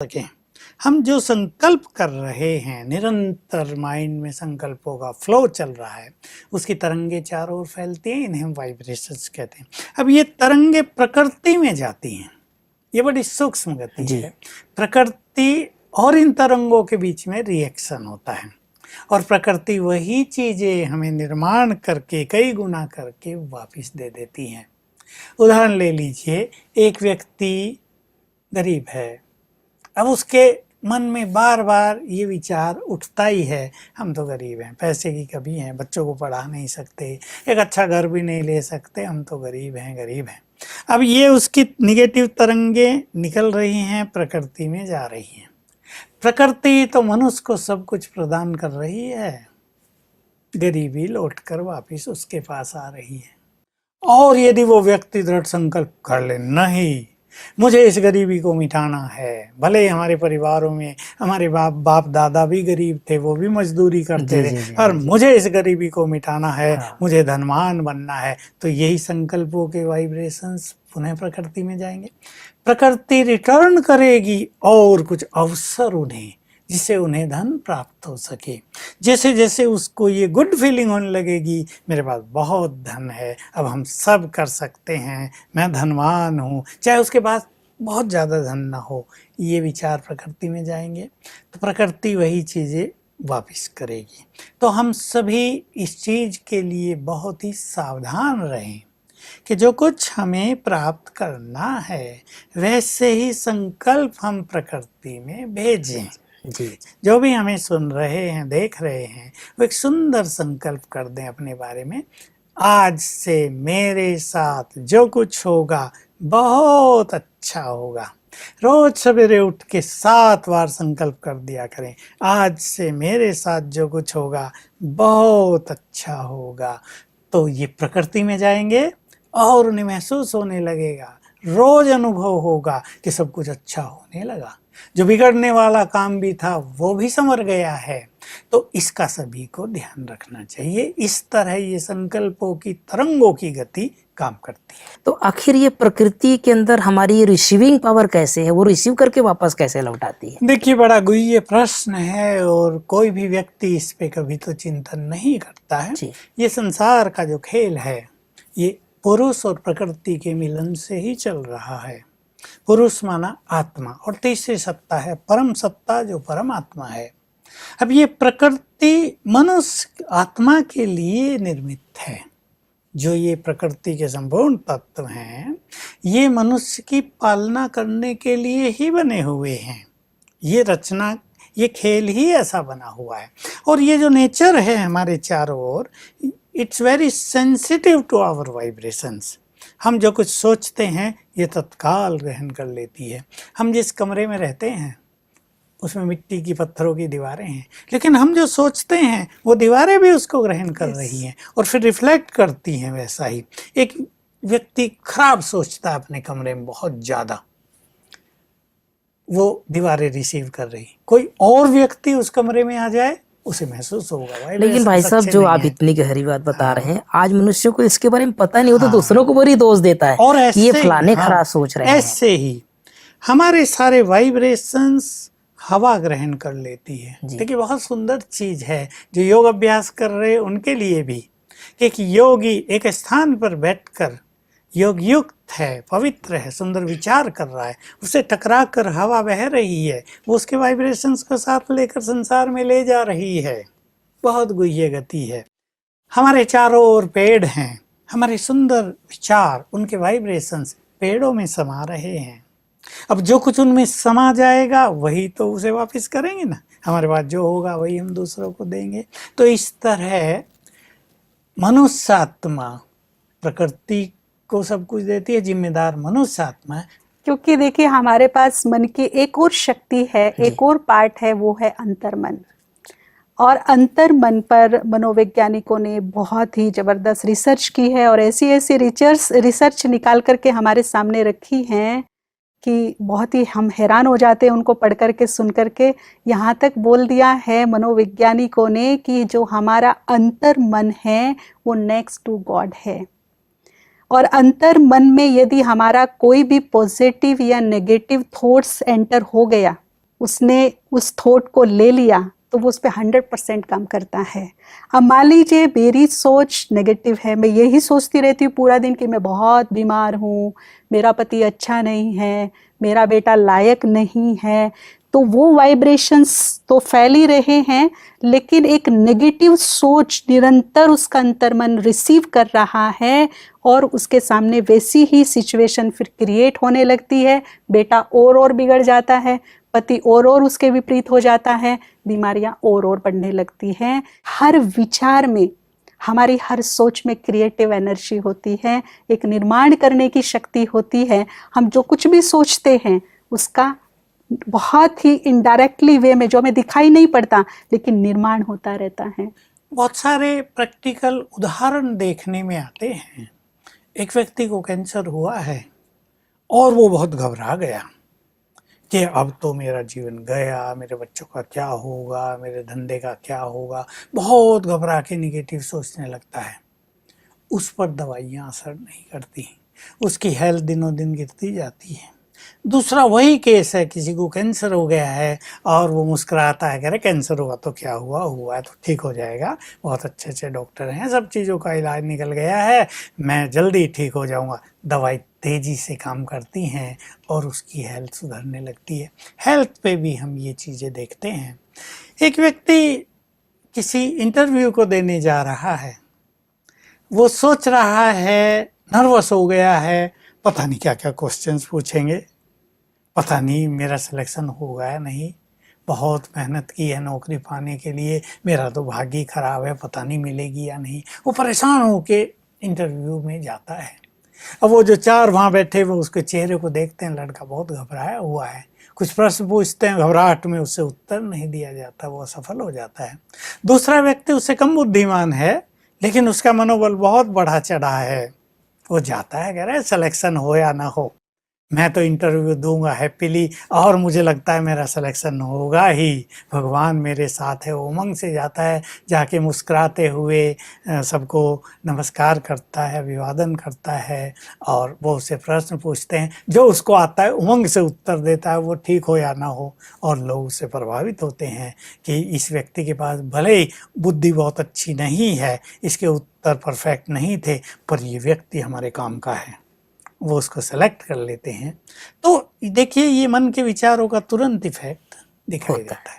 सकें। हम जो संकल्प कर रहे हैं, निरंतर माइंड में संकल्पों का फ्लो चल रहा है, उसकी तरंगे चारों ओर फैलती हैं, इन्हें हम वाइब्रेशंस कहते हैं। अब ये तरंगे प्रकृति में जाती हैं, ये बड़ी सूक्ष्म गति है। प्रकृति और इन तरंगों के बीच में रिएक्शन होता है और प्रकृति वही चीजें हमें निर्माण करके कई गुना करके वापस दे देती हैं। उदाहरण ले लीजिए, एक व्यक्ति गरीब है, अब उसके मन में बार बार ये विचार उठता ही है, हम तो गरीब हैं, पैसे की कमी है, बच्चों को पढ़ा नहीं सकते, एक अच्छा घर भी नहीं ले सकते, हम तो गरीब हैं। अब ये उसकी निगेटिव तरंगे निकल रही हैं, प्रकृति में जा रही हैं। प्रकृति तो मनुष्य को सब कुछ प्रदान कर रही है, गरीबी लौटकर वापिस उसके पास आ रही है। और यदि वो व्यक्ति दृढ़ संकल्प कर ले, नहीं मुझे इस गरीबी को मिटाना है, भले ही हमारे परिवारों में हमारे बाप दादा भी गरीब थे, वो भी मजदूरी करते थे, पर मुझे इस गरीबी को मिटाना है, मुझे धनवान बनना है, तो यही संकल्पों के वाइब्रेशंस पुनः प्रकृति में जाएंगे। प्रकृति रिटर्न करेगी और कुछ अवसर उन्हें, जिससे उन्हें धन प्राप्त हो सके। जैसे जैसे उसको ये गुड फीलिंग होने लगेगी, मेरे पास बहुत धन है, अब हम सब कर सकते हैं, मैं धनवान हूँ, चाहे उसके पास बहुत ज़्यादा धन ना हो, ये विचार प्रकृति में जाएंगे तो प्रकृति वही चीज़ें वापस करेगी। तो हम सभी इस चीज़ के लिए बहुत ही सावधान रहें कि जो कुछ हमें प्राप्त करना है वैसे ही संकल्प हम प्रकृति में भेजें। जी, जो भी हमें सुन रहे हैं, देख रहे हैं, वो एक सुंदर संकल्प कर दें अपने बारे में, आज से मेरे साथ जो कुछ होगा बहुत अच्छा होगा। रोज सवेरे उठ के 7 बार संकल्प कर दिया करें, आज से मेरे साथ जो कुछ होगा बहुत अच्छा होगा। तो ये प्रकृति में जाएंगे और उन्हें महसूस होने लगेगा, रोज अनुभव होगा कि सब कुछ अच्छा होने लगा, जो बिगड़ने वाला काम भी था वो भी संवर गया है। तो इसका सभी को ध्यान रखना चाहिए। इस तरह ये संकल्पों की तरंगों की गति काम करती है। तो आखिर ये प्रकृति के अंदर हमारी रिसीविंग पावर कैसे है, वो रिसीव करके वापस कैसे लौटाती है? देखिए, बड़ा गुह्य प्रश्न है और कोई भी व्यक्ति इस पे कभी तो चिंतन नहीं करता है। ये संसार का जो खेल है, ये पुरुष और प्रकृति के मिलन से ही चल रहा है। पुरुष माना आत्मा और तीसरी सत्ता है परम सत्ता, जो परमात्मा है। अब ये प्रकृति मनुष्य आत्मा के लिए निर्मित है। जो ये प्रकृति के संपूर्ण तत्व हैं, ये मनुष्य की पालना करने के लिए ही बने हुए हैं। ये रचना, ये खेल ही ऐसा बना हुआ है। और ये जो नेचर है हमारे चारों ओर, it's very sensitive to our vibrations. हम जो कुछ सोचते हैं ये तत्काल ग्रहण कर लेती है। हम जिस कमरे में रहते हैं उसमें मिट्टी की पत्थरों की दीवारें हैं, लेकिन हम जो सोचते हैं वो दीवारें भी उसको ग्रहण कर रही हैं और फिर रिफ्लेक्ट करती हैं। वैसा ही एक व्यक्ति खराब सोचता है अपने कमरे में बहुत ज़्यादा, वो दीवारें रिसीव कर रही, कोई और व्यक्ति उस कमरे में आ जाए उसे महसूस होगा। लेकिन भाई साहब, जो आप इतनी गहरी बात बता रहे हैं, आज मनुष्य को इसके बारे में पता नहीं हो तो दूसरों को बड़ी दोष देता है और ये फलाने खराब सोच रहे हैं। ऐसे ही हमारे सारे वाइब्रेशंस हवा ग्रहण कर लेती है। देखिए, बहुत सुंदर चीज है जो योग अभ्यास कर रहे हैं उनके लिए भी। एक योगी एक स्थान पर बैठकर योग युक्त है, पवित्र है, सुंदर विचार कर रहा है, उसे टकरा कर हवा बह रही है, वो उसके वाइब्रेशंस को साथ लेकर संसार में ले जा रही है। बहुत गुह्य गति है। हमारे चारों ओर पेड़ हैं, हमारे सुंदर विचार, उनके वाइब्रेशंस पेड़ों में समा रहे हैं। अब जो कुछ उनमें समा जाएगा वही तो उसे वापस करेंगे ना, हमारे पास जो होगा वही हम दूसरों को देंगे। तो इस तरह मनुष्य आत्मा प्रकृति को सब कुछ देती है, जिम्मेदार मनुष्य आत्मा है। क्योंकि देखिए, हमारे पास मन की एक और शक्ति है, एक और पार्ट है, वो है अंतर्मन। और अंतर्मन पर मनोवैज्ञानिकों ने बहुत ही जबरदस्त रिसर्च की है और ऐसी ऐसी रिसर्च निकाल करके हमारे सामने रखी हैं कि बहुत ही हम हैरान हो जाते हैं उनको पढ़ करके, सुन करके। यहाँ तक बोल दिया है मनोवैज्ञानिकों ने कि जो हमारा अंतर्मन है वो नेक्स्ट टू गॉड है। और अंतर मन में यदि हमारा कोई भी पॉजिटिव या नेगेटिव थॉट्स एंटर हो गया उसने उस थॉट को ले लिया तो वो उस पर 100% काम करता है। अब मान लीजिए मेरी सोच नेगेटिव है, मैं यही सोचती रहती हूँ पूरा दिन कि मैं बहुत बीमार हूँ, मेरा पति अच्छा नहीं है, मेरा बेटा लायक नहीं है, तो वो वाइब्रेशंस तो फैल ही रहे हैं, लेकिन एक नेगेटिव सोच निरंतर उसका अंतर्मन रिसीव कर रहा है और उसके सामने वैसी ही सिचुएशन फिर क्रिएट होने लगती है। बेटा और बिगड़ जाता है, पति और उसके विपरीत हो जाता है, बीमारियां और बढ़ने लगती हैं। हर विचार में, हमारी हर सोच में क्रिएटिव एनर्जी होती है, एक निर्माण करने की शक्ति होती है। हम जो कुछ भी सोचते हैं उसका बहुत ही इनडायरेक्टली वे में, जो हमें दिखाई नहीं पड़ता, लेकिन निर्माण होता रहता है। बहुत सारे प्रैक्टिकल उदाहरण देखने में आते हैं। एक व्यक्ति को कैंसर हुआ है और वो बहुत घबरा गया कि अब तो मेरा जीवन गया, मेरे बच्चों का क्या होगा, मेरे धंधे का क्या होगा, बहुत घबरा के निगेटिव सोचने लगता है। उस पर दवाइयाँ असर नहीं करती, उसकी हेल्थ दिनों दिन गिरती जाती है। दूसरा वही केस है, किसी को कैंसर हो गया है और वो मुस्कुराता है, कह रहे कैंसर हुआ तो क्या हुआ, हुआ है तो ठीक हो जाएगा, बहुत अच्छे अच्छे डॉक्टर हैं, सब चीज़ों का इलाज निकल गया है, मैं जल्दी ठीक हो जाऊंगा। दवाई तेज़ी से काम करती हैं और उसकी हेल्थ सुधरने लगती है। हेल्थ पे भी हम ये चीज़ें देखते हैं। एक व्यक्ति किसी इंटरव्यू को देने जा रहा है, वो सोच रहा है, नर्वस हो गया है, पता नहीं क्या क्या क्वेश्चंस पूछेंगे, पता नहीं मेरा सिलेक्शन होगा या नहीं, बहुत मेहनत की है नौकरी पाने के लिए, मेरा तो भाग्य खराब है, पता नहीं मिलेगी या नहीं। वो परेशान होके इंटरव्यू में जाता है। अब वो जो चार वहाँ बैठे वो उसके चेहरे को देखते हैं, लड़का बहुत घबराया हुआ है, कुछ प्रश्न पूछते हैं, घबराहट में उससे उत्तर नहीं दिया जाता, वो असफल हो जाता है। दूसरा व्यक्ति उससे कम बुद्धिमान है, लेकिन उसका मनोबल बहुत बढ़ा चढ़ा है, वो जाता है, कह रहा है सिलेक्शन हो या ना हो, मैं तो इंटरव्यू दूंगा हैप्पीली और मुझे लगता है मेरा सिलेक्शन होगा ही, भगवान मेरे साथ है। उमंग से जाता है, जाके मुस्कुराते हुए सबको नमस्कार करता है, अभिवादन करता है और वो उससे प्रश्न पूछते हैं, जो उसको आता है उमंग से उत्तर देता है, वो ठीक हो या ना हो। और लोग उससे प्रभावित होते हैं कि इस व्यक्ति के पास भले ही बुद्धि बहुत अच्छी नहीं है, इसके उत्तर परफेक्ट नहीं थे, पर ये व्यक्ति हमारे काम का है, वो उसको सेलेक्ट कर लेते हैं। तो देखिए ये मन के विचारों का तुरंत इफेक्ट दिखाई देता है।